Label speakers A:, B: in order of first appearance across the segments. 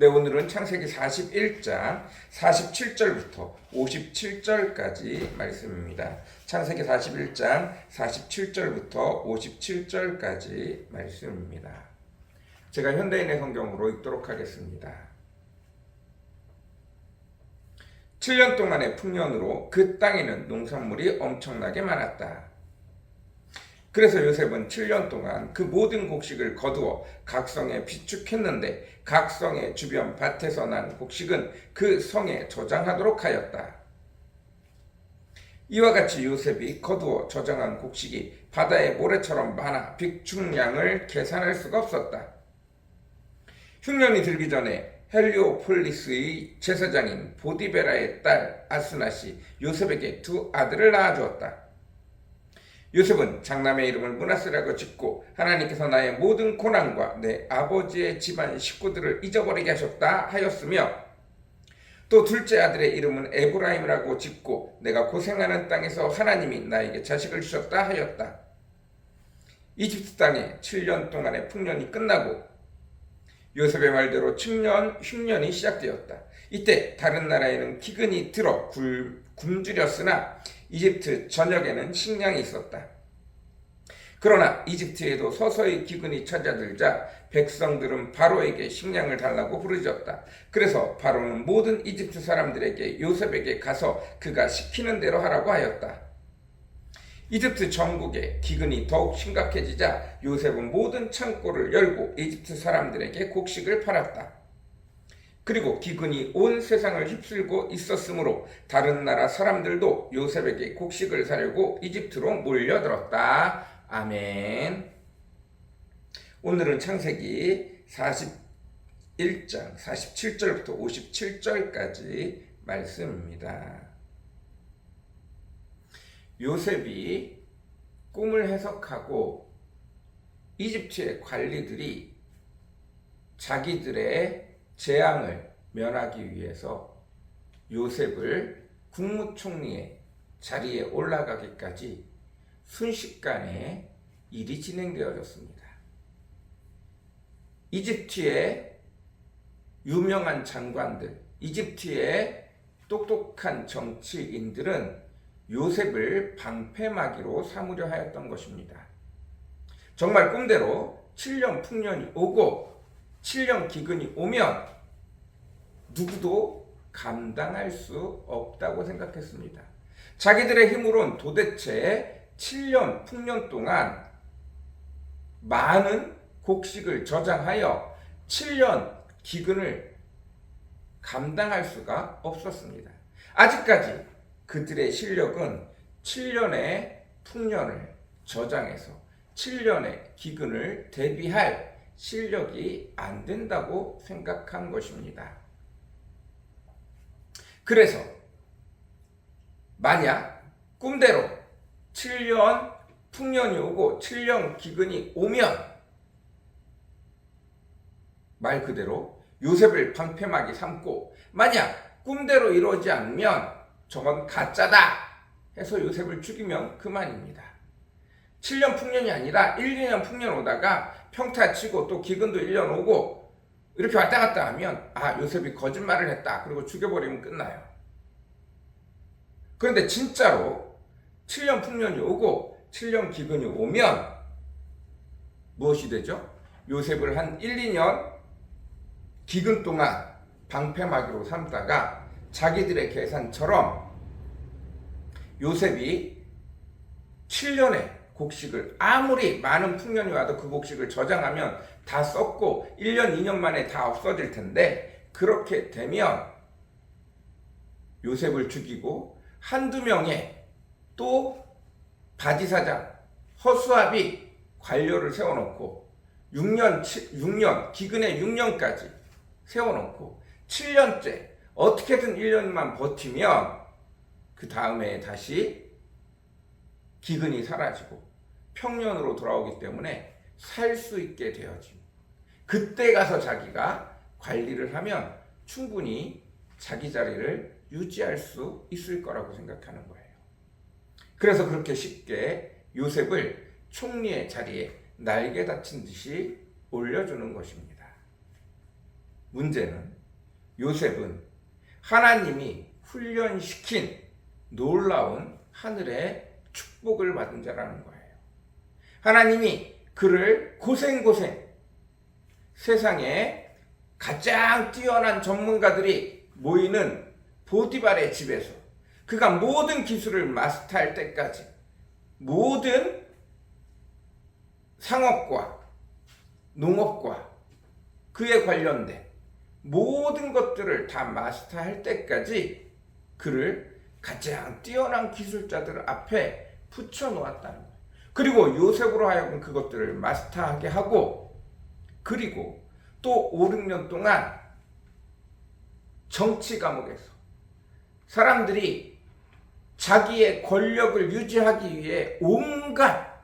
A: 네, 오늘은 창세기 41장 47절부터 57절까지 말씀입니다. 창세기 41장 47절부터 57절까지 말씀입니다. 제가 현대인의 성경으로 읽도록 하겠습니다. 7년 동안의 풍년으로 그 땅에는 농산물이 엄청나게 많았다. 그래서 요셉은 7년 동안 그 모든 곡식을 거두어 각 성에 비축했는데 각 성의 주변 밭에서 난 곡식은 그 성에 저장하도록 하였다. 이와 같이 요셉이 거두어 저장한 곡식이 바다의 모래처럼 많아 비축량을 계산할 수가 없었다. 흉년이 들기 전에 헬리오폴리스의 제사장인 보디베라의 딸 아스낫이 요셉에게 두 아들을 낳아주었다. 요셉은 장남의 이름을 므낫세라고 짓고 하나님께서 나의 모든 고난과 내 아버지의 집안 식구들을 잊어버리게 하셨다 하였으며, 또 둘째 아들의 이름은 에브라임이라고 짓고 내가 고생하는 땅에서 하나님이 나에게 자식을 주셨다 하였다. 이집트 땅에 7년 동안의 풍년이 끝나고 요셉의 말대로 흉년이 시작되었다. 이때 다른 나라에는 기근이 들어 굶주렸으나 이집트 전역에는 식량이 있었다. 그러나 이집트에도 서서히 기근이 찾아들자 백성들은 바로에게 식량을 달라고 부르짖었다. 그래서 바로는 모든 이집트 사람들에게 요셉에게 가서 그가 시키는 대로 하라고 하였다. 이집트 전국에 기근이 더욱 심각해지자 요셉은 모든 창고를 열고 이집트 사람들에게 곡식을 팔았다. 그리고 기근이 온 세상을 휩쓸고 있었으므로 다른 나라 사람들도 요셉에게 곡식을 사려고 이집트로 몰려들었다. 아멘. 오늘은 창세기 41장 47절부터 57절까지 말씀입니다. 요셉이 꿈을 해석하고 이집트의 관리들이 자기들의 재앙을 면하기 위해서 요셉을 국무총리의 자리에 올라가기까지 순식간에 일이 진행되어졌습니다. 이집트의 유명한 장관들, 이집트의 똑똑한 정치인들은 요셉을 방패막이로 삼으려 하였던 것입니다. 정말 꿈대로 7년 풍년이 오고 7년 기근이 오면 누구도 감당할 수 없다고 생각했습니다. 자기들의 힘으로는 도대체 7년 풍년 동안 많은 곡식을 저장하여 7년 기근을 감당할 수가 없었습니다. 아직까지 그들의 실력은 7년의 풍년을 저장해서 7년의 기근을 대비할 실력이 안 된다고 생각한 것입니다. 그래서 만약 꿈대로 7년 풍년이 오고 7년 기근이 오면 말 그대로 요셉을 방패막이 삼고, 만약 꿈대로 이루어지지 않으면 저건 가짜다 해서 요셉을 죽이면 그만입니다. 7년 풍년이 아니라 1, 2년 풍년 오다가 평타 치고 또 기근도 1년 오고 이렇게 왔다 갔다 하면 요셉이 거짓말을 했다 그리고 죽여버리면 끝나요. 그런데 진짜로 7년 풍년이 오고 7년 기근이 오면 무엇이 되죠? 요셉을 한 1, 2년 기근 동안 방패막이로 삼다가 자기들의 계산처럼 요셉이 7년의 곡식을, 아무리 많은 풍년이 와도 그 곡식을 저장하면 다 썩고 1년, 2년 만에 다 없어질 텐데, 그렇게 되면 요셉을 죽이고 한두 명의 또 바지사장, 허수아비 관료를 세워놓고 6년, 기근의 6년까지 세워놓고 7년째 어떻게든 1년만 버티면 그 다음에 다시 기근이 사라지고 평년으로 돌아오기 때문에 살 수 있게 되어집니다. 그때 가서 자기가 관리를 하면 충분히 자기 자리를 유지할 수 있을 거라고 생각하는 거예요. 그래서 그렇게 쉽게 요셉을 총리의 자리에 날개 다친 듯이 올려주는 것입니다. 문제는 요셉은 하나님이 훈련시킨 놀라운 하늘의 축복을 받은 자라는 거예요. 하나님이 그를 고생고생 세상에 가장 뛰어난 전문가들이 모이는 보디발의 집에서 그가 모든 기술을 마스터할 때까지 모든 상업과 농업과 그에 관련된 모든 것들을 다 마스터할 때까지 그를 가장 뛰어난 기술자들 앞에 붙여놓았다는 거예요. 그리고 요셉으로 하여금 그것들을 마스터하게 하고, 그리고 또 5, 6년 동안 정치 감옥에서 사람들이 자기의 권력을 유지하기 위해 온갖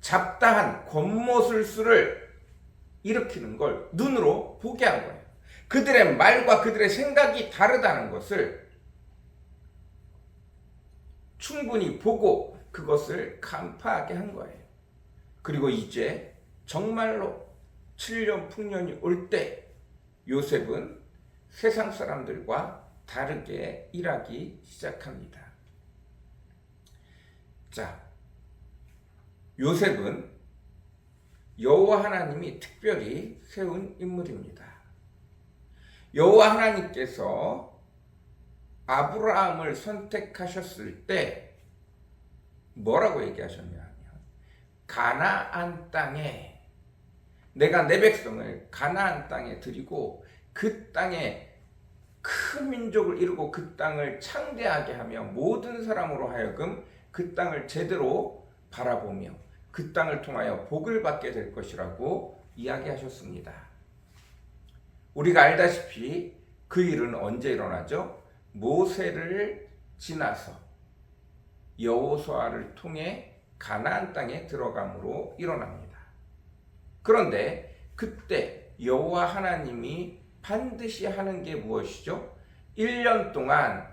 A: 잡다한 권모술수를 일으키는 걸 눈으로 보게 한 거예요. 그들의 말과 그들의 생각이 다르다는 것을 충분히 보고 그것을 간파하게 한 거예요. 그리고 이제 정말로 7년 풍년이 올 때 요셉은 세상 사람들과 다르게 일하기 시작합니다. 자, 요셉은 여호와 하나님이 특별히 세운 인물입니다. 여호와 하나님께서 아브라함을 선택하셨을 때 뭐라고 얘기하셨냐면, 가나안 땅에 내가 내 백성을 가나안 땅에 드리고 그 땅에 큰 민족을 이루고 그 땅을 창대하게 하며 모든 사람으로 하여금 그 땅을 제대로 바라보며 그 땅을 통하여 복을 받게 될 것이라고 이야기하셨습니다. 우리가 알다시피 그 일은 언제 일어나죠? 모세를 지나서 여호수아를 통해 가나안 땅에 들어감으로 일어납니다. 그런데 그때 여호와 하나님이 반드시 하는 게 무엇이죠? 1년 동안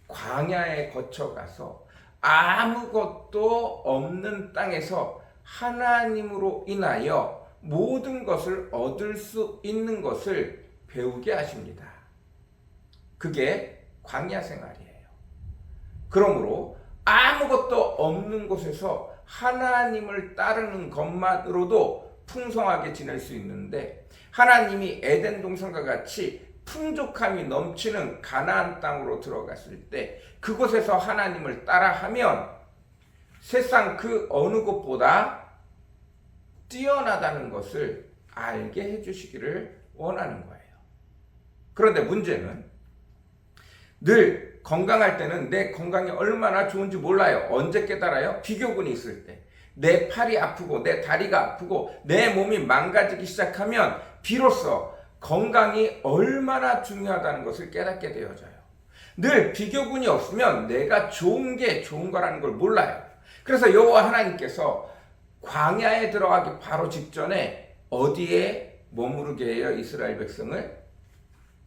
A: 광야에 거쳐가서 아무것도 없는 땅에서 하나님으로 인하여 모든 것을 얻을 수 있는 것을 배우게 하십니다. 그게 광야 생활이에요. 그러므로 아무것도 없는 곳에서 하나님을 따르는 것만으로도 풍성하게 지낼 수 있는데, 하나님이 에덴 동산과 같이 풍족함이 넘치는 가나안 땅으로 들어갔을 때 그곳에서 하나님을 따라하면 세상 그 어느 곳보다 뛰어나다는 것을 알게 해주시기를 원하는 거예요. 그런데 문제는 늘 건강할 때는 내 건강이 얼마나 좋은지 몰라요. 언제 깨달아요? 비교군이 있을 때. 내 팔이 아프고 내 다리가 아프고 내 몸이 망가지기 시작하면 비로소 건강이 얼마나 중요하다는 것을 깨닫게 되어져요. 늘 비교군이 없으면 내가 좋은 게 좋은 거라는 걸 몰라요. 그래서 여호와 하나님께서 광야에 들어가기 바로 직전에 어디에 머무르게 해요? 이스라엘 백성을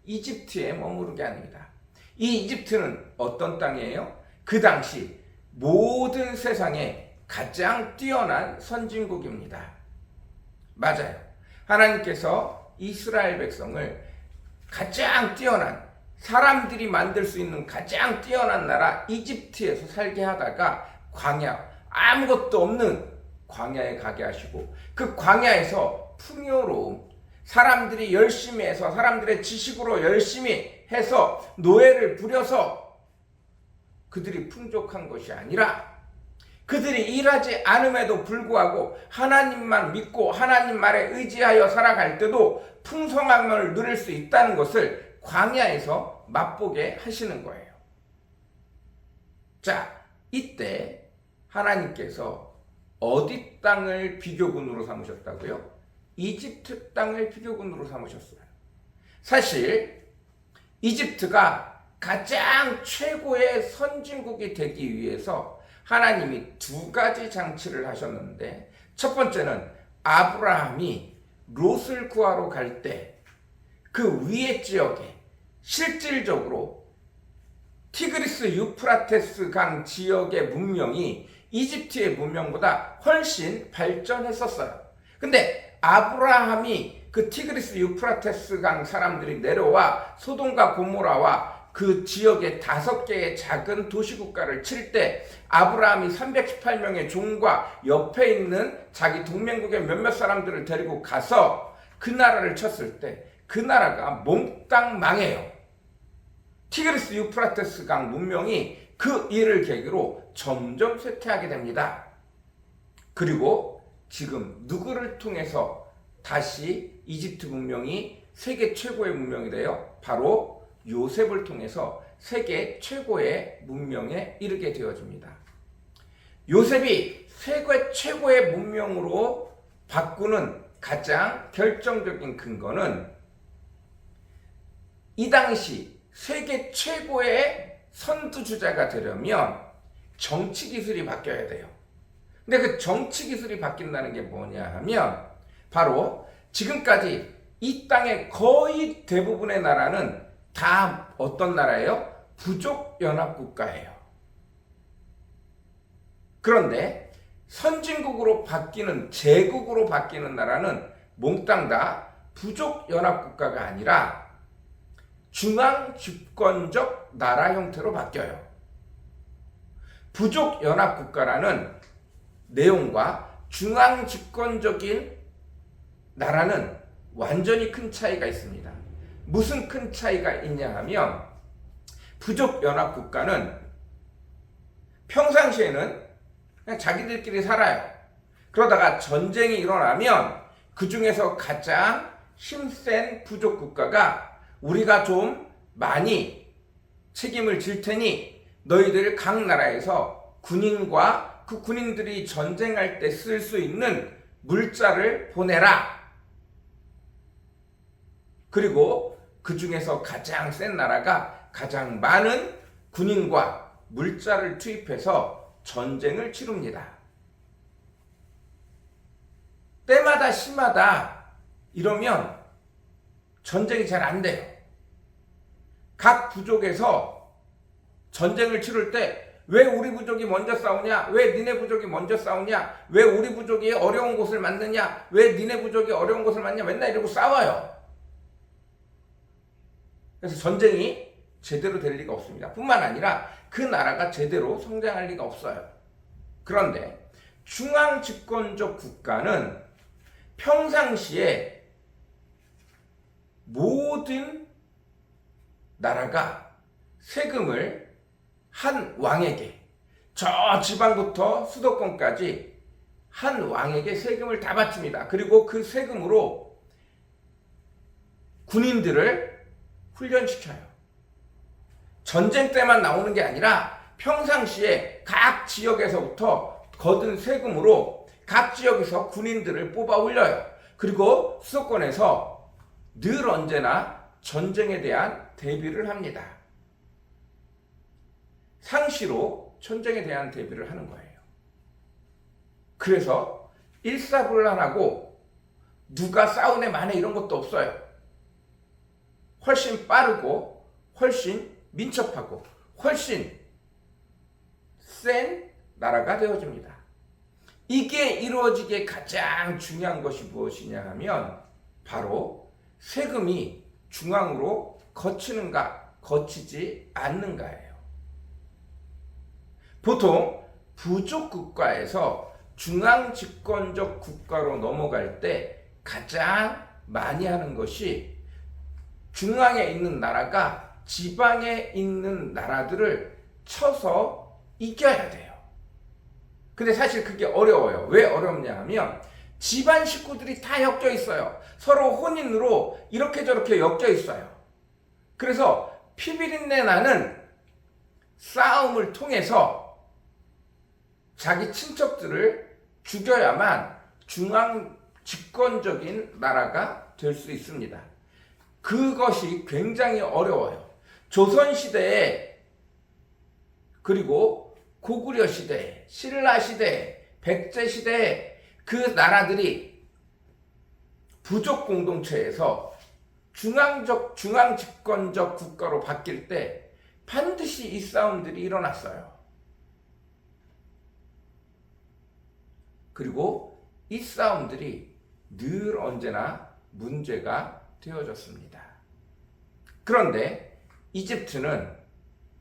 A: 이집트에 머무르게 합니다. 이 이집트는 어떤 땅이에요? 그 당시 모든 세상에 가장 뛰어난 선진국입니다. 맞아요. 하나님께서 이스라엘 백성을 가장 뛰어난, 사람들이 만들 수 있는 가장 뛰어난 나라 이집트에서 살게 하다가 광야, 아무것도 없는 광야에 가게 하시고, 그 광야에서 풍요로움, 사람들이 열심히 해서 사람들의 지식으로 열심히 해서 노예를 부려서 그들이 풍족한 것이 아니라 그들이 일하지 않음에도 불구하고 하나님만 믿고 하나님 말에 의지하여 살아갈 때도 풍성함을 누릴 수 있다는 것을 광야에서 맛보게 하시는 거예요. 자, 이때 하나님께서 어디 땅을 비교군으로 삼으셨다고요? 이집트 땅을 비교군으로 삼으셨어요. 사실 이집트가 가장 최고의 선진국이 되기 위해서 하나님이 두 가지 장치를 하셨는데, 첫 번째는 아브라함이 롯을 구하러 갈 때 그 위에 지역에 실질적으로 티그리스 유프라테스 강 지역의 문명이 이집트의 문명보다 훨씬 발전했었어요. 근데 아브라함이 그 티그리스 유프라테스 강 사람들이 내려와 소돔과 고모라와 그 지역의 5개의 작은 도시국가를 칠 때 아브라함이 318명의 종과 옆에 있는 자기 동맹국의 몇몇 사람들을 데리고 가서 그 나라를 쳤을 때 그 나라가 몽땅 망해요. 티그리스 유프라테스 강 문명이 그 일을 계기로 점점 쇠퇴하게 됩니다. 그리고 지금 누구를 통해서 다시 이집트 문명이 세계 최고의 문명이 돼요? 바로 요셉을 통해서 세계 최고의 문명에 이르게 되어집니다. 요셉이 세계 최고의 문명으로 바꾸는 가장 결정적인 근거는 이 당시 세계 최고의 선두주자가 되려면 정치 기술이 바뀌어야 돼요. 근데 그 정치 기술이 바뀐다는 게 뭐냐 하면 바로 지금까지 이 땅의 거의 대부분의 나라는 다 어떤 나라예요? 부족연합국가예요. 그런데 선진국으로 바뀌는 제국으로 바뀌는 나라는 몽땅 다 부족연합국가가 아니라 중앙집권적 나라 형태로 바뀌어요. 부족연합국가라는 내용과 중앙집권적인 나라는 완전히 큰 차이가 있습니다. 무슨 큰 차이가 있냐 하면 부족연합국가는 평상시에는 그냥 자기들끼리 살아요. 그러다가 전쟁이 일어나면 그 중에서 가장 힘센 부족국가가 우리가 좀 많이 책임을 질 테니 너희들 각 나라에서 군인과 그 군인들이 전쟁할 때 쓸 수 있는 물자를 보내라. 그리고 그 중에서 가장 센 나라가 가장 많은 군인과 물자를 투입해서 전쟁을 치릅니다. 때마다 시마다 이러면 전쟁이 잘 안 돼요. 각 부족에서 전쟁을 치를 때 왜 우리 부족이 먼저 싸우냐? 왜 니네 부족이 먼저 싸우냐? 왜 우리 부족이 어려운 곳을 만드냐? 왜 니네 부족이 어려운 곳을 만드냐? 맨날 이러고 싸워요. 그래서 전쟁이 제대로 될 리가 없습니다. 뿐만 아니라 그 나라가 제대로 성장할 리가 없어요. 그런데 중앙집권적 국가는 평상시에 모든 나라가 세금을 한 왕에게, 저 지방부터 수도권까지 한 왕에게 세금을 다 바칩니다. 그리고 그 세금으로 군인들을 훈련시켜요. 전쟁 때만 나오는 게 아니라 평상시에 각 지역에서부터 거둔 세금으로 각 지역에서 군인들을 뽑아 올려요. 그리고 수도권에서 늘 언제나 전쟁에 대한 대비를 합니다. 상시로 전쟁에 대한 대비를 하는 거예요. 그래서 일사불란하고 누가 싸우네 마네 이런 것도 없어요. 훨씬 빠르고 훨씬 민첩하고 훨씬 센 나라가 되어집니다. 이게 이루어지기에 가장 중요한 것이 무엇이냐 하면 바로 세금이 중앙으로 거치는가 거치지 않는가예요. 보통 부족국가에서 중앙집권적 국가로 넘어갈 때 가장 많이 하는 것이 중앙에 있는 나라가 지방에 있는 나라들을 쳐서 이겨야 돼요. 근데 사실 그게 어려워요. 왜 어렵냐 하면 집안 식구들이 다 엮여 있어요. 서로 혼인으로 이렇게 저렇게 엮여 있어요. 그래서 피비린내 나는 싸움을 통해서 자기 친척들을 죽여야만 중앙 집권적인 나라가 될 수 있습니다. 그것이 굉장히 어려워요. 조선시대에 그리고 고구려 시대에 신라 시대에 백제 시대에 그 나라들이 부족 공동체에서 중앙 집권적 국가로 바뀔 때 반드시 이 싸움들이 일어났어요. 그리고 이 싸움들이 늘 언제나 문제가 되어졌습니다. 그런데 이집트는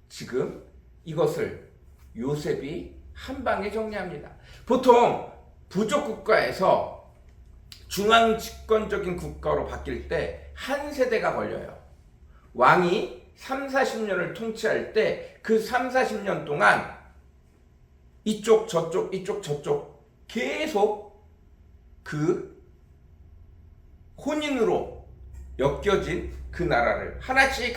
A: 지금 이것을 요셉이 한 방에 정리합니다. 보통 부족 국가에서 중앙 집권적인 국가로 바뀔 때 한 세대가 걸려요. 왕이 3, 40년을 통치할 때 그 3, 40년 동안 이쪽 저쪽 계속 그 혼인으로 엮여진 그 나라를 하나씩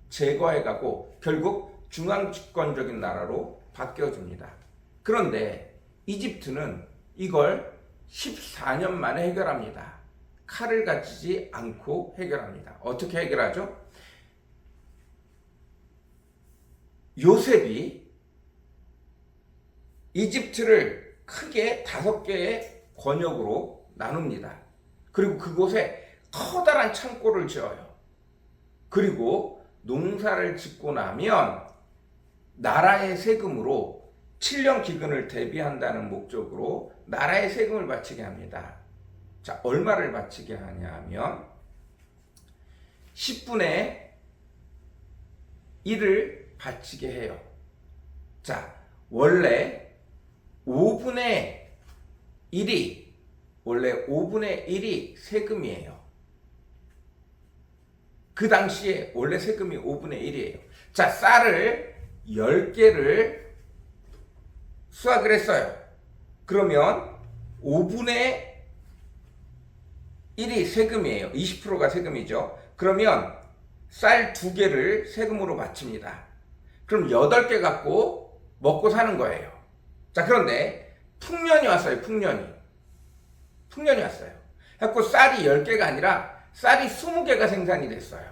A: 제거해가고 결국 중앙 집권적인 나라로 바뀌어집니다. 그런데 이집트는 이걸 14년 만에 해결합니다. 칼을 가지지 않고 해결합니다. 어떻게 해결하죠? 요셉이 이집트를 크게 5개의 권역으로 나눕니다. 그리고 그곳에 커다란 창고를 지어요. 그리고 농사를 짓고 나면 나라의 세금으로 7년 기근을 대비한다는 목적으로 나라의 세금을 바치게 합니다. 자, 얼마를 바치게 하냐면 10분의 1을 바치게 해요. 자, 원래 5분의 1이 세금이에요. 그 당시에 원래 세금이 5분의 1이에요. 자, 쌀을 10개를 수확을 했어요. 그러면 5분의 1이 세금이에요. 20%가 세금이죠. 그러면 쌀 2개를 세금으로 바칩니다. 그럼 8개 갖고 먹고 사는 거예요. 자, 그런데 풍년이 왔어요. 풍년이 왔어요. 그래서 쌀이 10개가 아니라 쌀이 20개가 생산이 됐어요.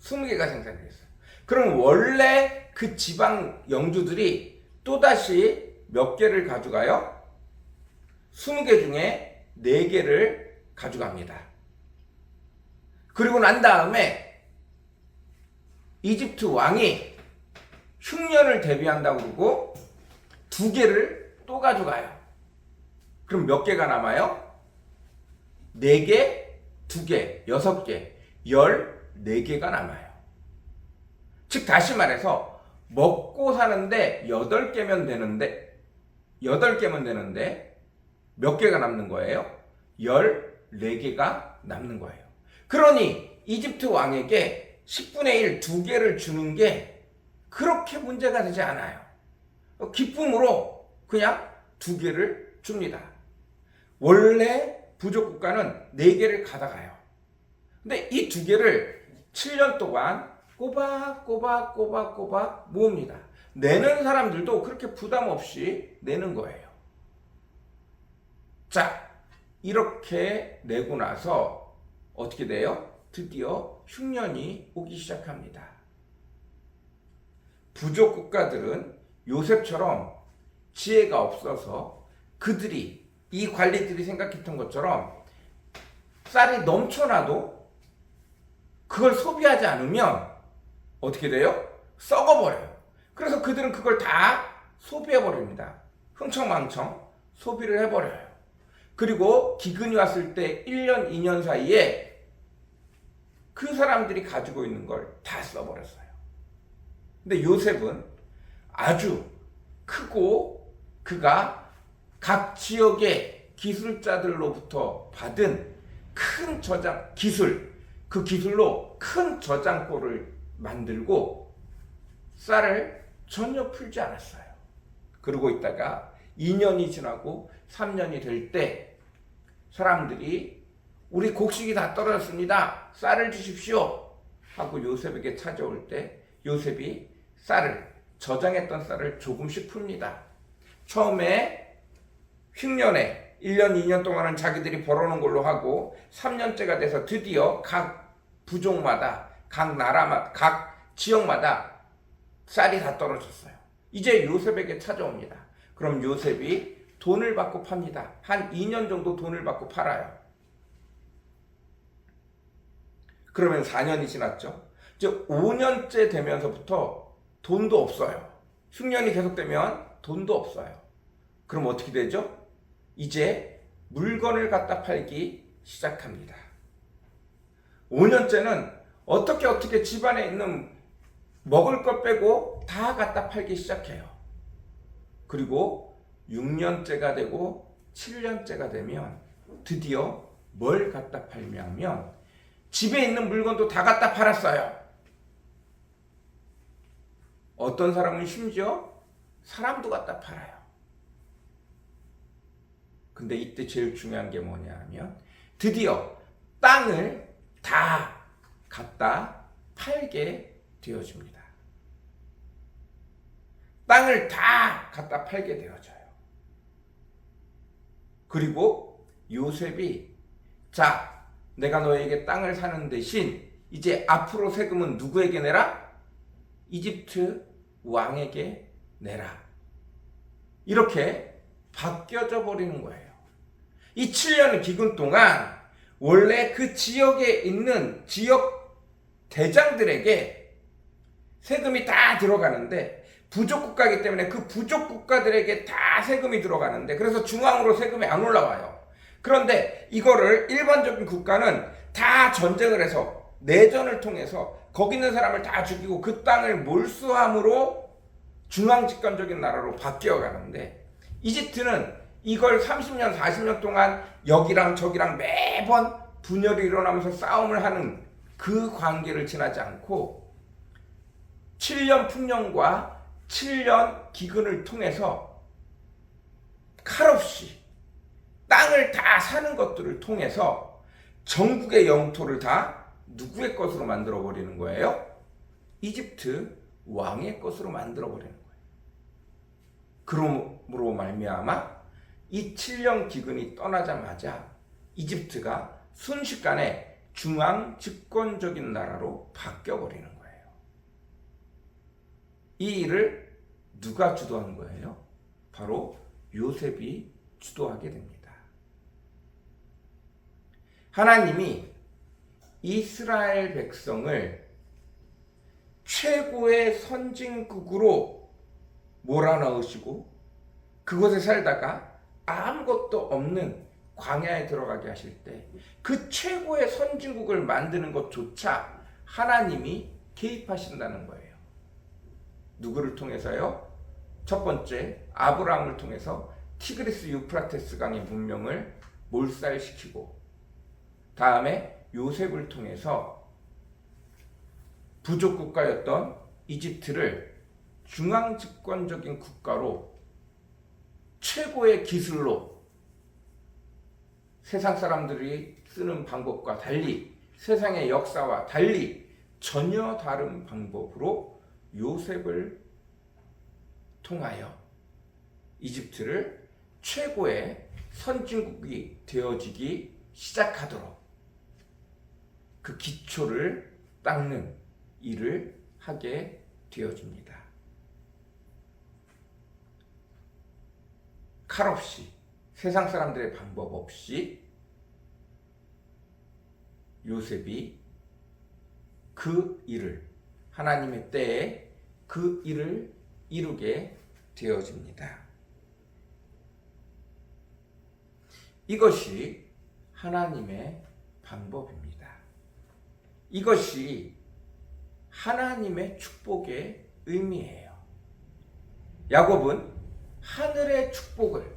A: 20개가 생산이 됐어요. 그럼 원래 그 지방 영주들이 또다시 몇 개를 가져가요? 20개 중에 4개를 가져갑니다. 그리고 난 다음에 이집트 왕이 흉년을 대비한다고 그러고 2개를 또 가져가요. 그럼 몇 개가 남아요? 4개, 2개, 6개, 14개가 남아요. 즉 다시 말해서 먹고 사는데 8개면 되는데 몇 개가 남는 거예요? 14개가 남는 거예요. 그러니 이집트 왕에게 10분의 1, 2개를 주는 게 그렇게 문제가 되지 않아요. 기쁨으로 그냥 2개를 줍니다. 원래 부족 국가는 4개를 가져가요. 근데 이 2개를 7년 동안 꼬박 모읍니다. 내는 사람들도 그렇게 부담 없이 내는 거예요. 자, 이렇게 내고 나서 어떻게 돼요? 드디어 흉년이 오기 시작합니다. 부족 국가들은 요셉처럼 지혜가 없어서 그들이 이 관리들이 생각했던 것처럼 쌀이 넘쳐나도 그걸 소비하지 않으면 어떻게 돼요? 썩어버려요. 그래서 그들은 그걸 다 소비해버립니다. 흥청망청 소비를 해버려요. 그리고 기근이 왔을 때 1년, 2년 사이에 그 사람들이 가지고 있는 걸 다 써버렸어요. 근데 요셉은 아주 크고 그가 각 지역의 기술자들로부터 받은 큰 그 기술로 큰 저장고를 만들고 쌀을 전혀 풀지 않았어요. 그러고 있다가 2년이 지나고 3년이 될 때 사람들이 우리 곡식이 다 떨어졌습니다. 쌀을 주십시오 하고 요셉에게 찾아올 때 요셉이 저장했던 쌀을 조금씩 풉니다. 처음에 흉년에 1년, 2년 동안은 자기들이 벌어놓은 걸로 하고 3년째가 돼서 드디어 각 부족마다, 각 나라마다, 각 지역마다 쌀이 다 떨어졌어요. 이제 요셉에게 찾아옵니다. 그럼 요셉이 돈을 받고 팝니다. 한 2년 정도 돈을 받고 팔아요. 그러면 4년이 지났죠. 이제 5년째 되면서부터 돈도 없어요. 흉년이 계속되면 돈도 없어요. 그럼 어떻게 되죠? 이제 물건을 갖다 팔기 시작합니다. 5년째는 어떻게 집안에 있는 먹을 것 빼고 다 갖다 팔기 시작해요. 그리고 6년째가 되고 7년째가 되면 드디어 뭘 갖다 팔냐면 집에 있는 물건도 다 갖다 팔았어요. 어떤 사람은 심지어 사람도 갖다 팔아요. 근데 이때 제일 중요한 게 뭐냐 하면 드디어 땅을 다 갖다 팔게 되어집니다. 땅을 다 갖다 팔게 되어져요. 그리고 요셉이 자, 내가 너에게 땅을 사는 대신 이제 앞으로 세금은 누구에게 내라? 이집트 왕에게 내라. 이렇게 바뀌어져 버리는 거예요. 이 7년 기근 동안 원래 그 지역에 있는 지역 대장들에게 세금이 다 들어가는데 부족 국가이기 때문에 그 부족 국가들에게 다 세금이 들어가는데 그래서 중앙으로 세금이 안 올라와요. 그런데 이거를 일반적인 국가는 다 전쟁을 해서 내전을 통해서 거기 있는 사람을 다 죽이고 그 땅을 몰수함으로 중앙 집권적인 나라로 바뀌어 가는데 이집트는 이걸 30년, 40년 동안 여기랑 저기랑 매번 분열이 일어나면서 싸움을 하는 그 관계를 지나지 않고 7년 풍년과 7년 기근을 통해서 칼없이 땅을 다 사는 것들을 통해서 전국의 영토를 다 누구의 것으로 만들어 버리는 거예요? 이집트 왕의 것으로 만들어 버리는 거예요. 그러므로 말미암아 이 7년 기근이 떠나자마자 이집트가 순식간에 중앙 집권적인 나라로 바뀌어 버리는 거예요. 이 일을 누가 주도한 거예요? 바로 요셉이 주도하게 됩니다. 하나님이 이스라엘 백성을 최고의 선진국으로 몰아넣으시고 그곳에 살다가 아무것도 없는 광야에 들어가게 하실 때 그 최고의 선진국을 만드는 것조차 하나님이 개입하신다는 거예요. 누구를 통해서요? 첫 번째 아브라함을 통해서 티그리스 유프라테스 강의 문명을 몰살시키고 다음에 요셉을 통해서 부족 국가였던 이집트를 중앙 집권적인 국가로 최고의 기술로 세상 사람들이 쓰는 방법과 달리 세상의 역사와 달리 전혀 다른 방법으로 요셉을 통하여 이집트를 최고의 선진국이 되어지기 시작하도록 그 기초를 닦는 일을 하게 되어집니다. 칼 없이 세상 사람들의 방법 없이 요셉이 그 일을 하나님의 때에 그 일을 이루게 되어집니다. 이것이 하나님의 방법입니다. 이것이 하나님의 축복의 의미예요. 야곱은 하늘의 축복을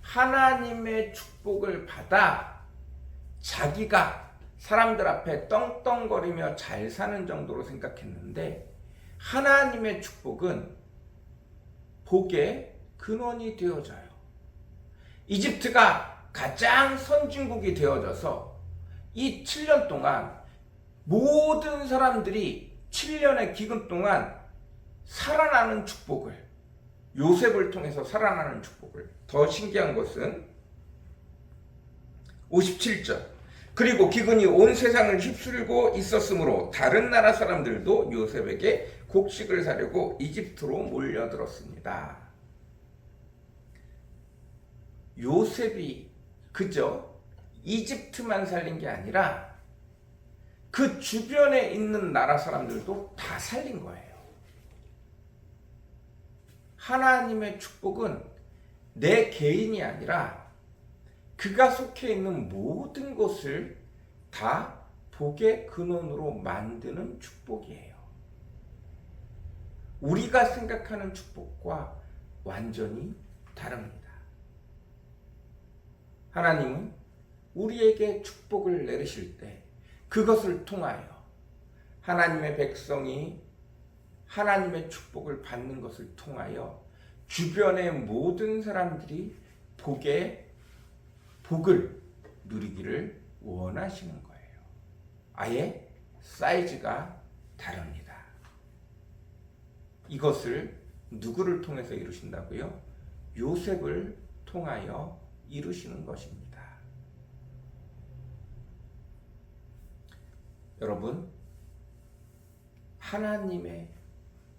A: 하나님의 축복을 받아 자기가 사람들 앞에 떵떵거리며 잘 사는 정도로 생각했는데 하나님의 축복은 복의 근원이 되어져요. 이집트가 가장 선진국이 되어져서 이 7년 동안 모든 사람들이 7년의 기근 동안 살아나는 축복을 요셉을 통해서 살아나는 축복을 더 신기한 것은 57절 그리고 기근이 온 세상을 휩쓸고 있었으므로 다른 나라 사람들도 요셉에게 곡식을 사려고 이집트로 몰려들었습니다. 요셉이 그저 이집트만 살린 게 아니라 그 주변에 있는 나라 사람들도 다 살린 거예요. 하나님의 축복은 내 개인이 아니라 그가 속해 있는 모든 것을 다 복의 근원으로 만드는 축복이에요. 우리가 생각하는 축복과 완전히 다릅니다. 하나님은 우리에게 축복을 내리실 때 그것을 통하여 하나님의 백성이 하나님의 축복을 받는 것을 통하여 주변의 모든 사람들이 복을 누리기를 원하시는 거예요. 아예 사이즈가 다릅니다. 이것을 누구를 통해서 이루신다고요? 요셉을 통하여 이루시는 것입니다. 여러분, 하나님의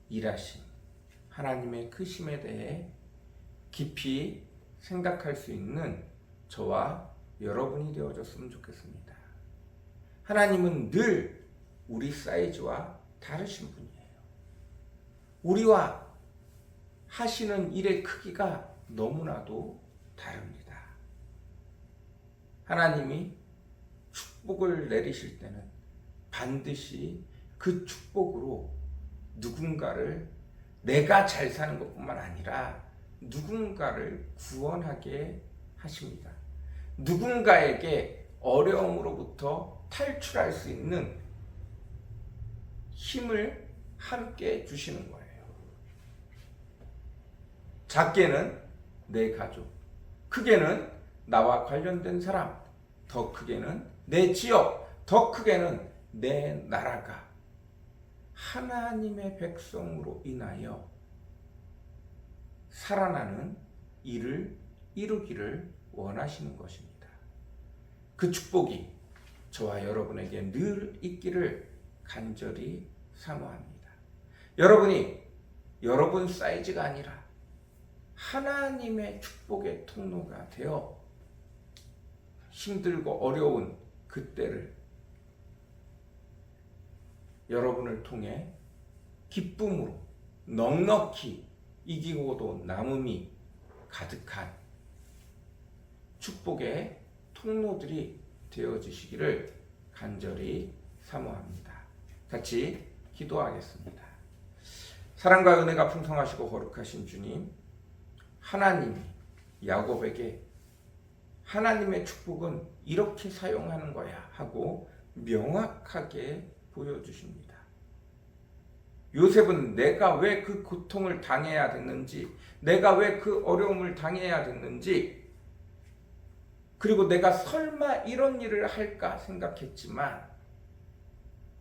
A: 일하심, 하나님의 크심에 대해 깊이 생각할 수 있는 저와 여러분이 되어줬으면 좋겠습니다. 하나님은 늘 우리 사이즈와 다르신 분이에요. 우리와 하시는 일의 크기가 너무나도 다릅니다. 하나님이 축복을 내리실 때는 반드시 그 축복으로 누군가를 내가 잘 사는 것뿐만 아니라 누군가를 구원하게 하십니다. 누군가에게 어려움으로부터 탈출할 수 있는 힘을 함께 주시는 거예요. 작게는 내 가족, 크게는 나와 관련된 사람, 더 크게는 내 지역, 더 크게는 내 나라가 하나님의 백성으로 인하여 살아나는 일을 이루기를 원하시는 것입니다. 그 축복이 저와 여러분에게 늘 있기를 간절히 사모합니다. 여러분이 여러분 사이즈가 아니라 하나님의 축복의 통로가 되어 힘들고 어려운 그때를 여러분을 통해 기쁨으로 넉넉히 이기고도 남음이 가득한 축복의 통로들이 되어지시기를 간절히 사모합니다. 같이 기도하겠습니다. 사랑과 은혜가 풍성하시고 거룩하신 주님, 하나님이 야곱에게 하나님의 축복은 이렇게 사용하는 거야 하고 명확하게 보여주십니다. 요셉은 내가 왜 그 고통을 당해야 됐는지, 내가 왜 그 어려움을 당해야 됐는지, 그리고 내가 설마 이런 일을 할까 생각했지만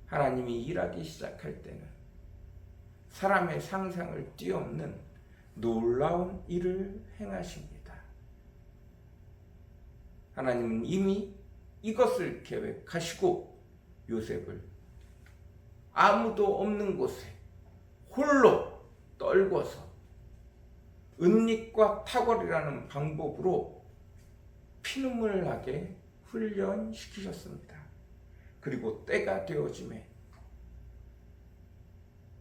A: 하나님이 일하기 시작할 때는 사람의 상상을 뛰어넘는 놀라운 일을 행하십니다. 하나님은 이미 이것을 계획하시고 요셉을 아무도 없는 곳에 홀로 떨궈서 은닉과 타궐이라는 방법으로 피눈물 나게 훈련시키셨습니다. 그리고 때가 되어짐에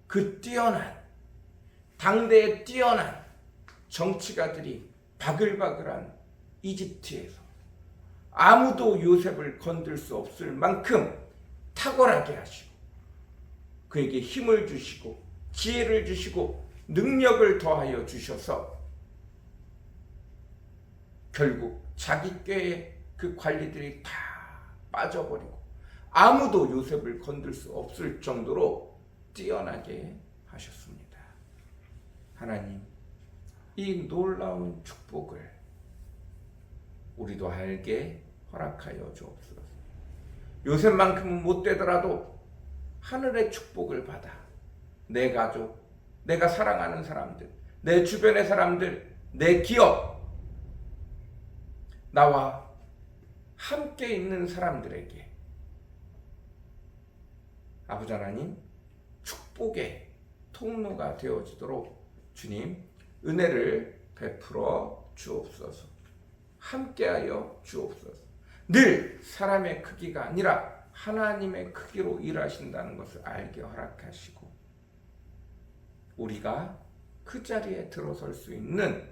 A: 그 당대에 뛰어난 정치가들이 바글바글한 이집트에서 아무도 요셉을 건들 수 없을 만큼 탁월하게 하시고 그에게 힘을 주시고 지혜를 주시고 능력을 더하여 주셔서 결국 자기 꾀의 그 관리들이 다 빠져버리고 아무도 요셉을 건들 수 없을 정도로 뛰어나게 하셨습니다. 하나님, 이 놀라운 축복을 우리도 알게 허락하여 주옵소서. 요셉만큼은 못 되더라도 하늘의 축복을 받아 내 가족, 내가 사랑하는 사람들, 내 주변의 사람들, 내 기업, 나와 함께 있는 사람들에게 아버지 하나님 축복의 통로가 되어지도록 주님 은혜를 베풀어 주옵소서. 함께하여 주옵소서. 늘 사람의 크기가 아니라 하나님의 크기로 일하신다는 것을 알게 허락하시고 우리가 그 자리에 들어설 수 있는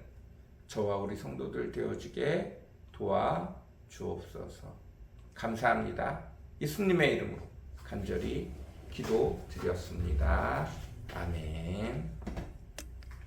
A: 저와 우리 성도들 되어지게 도와주옵소서. 감사합니다. 예수님의 이름으로 간절히 기도드렸습니다.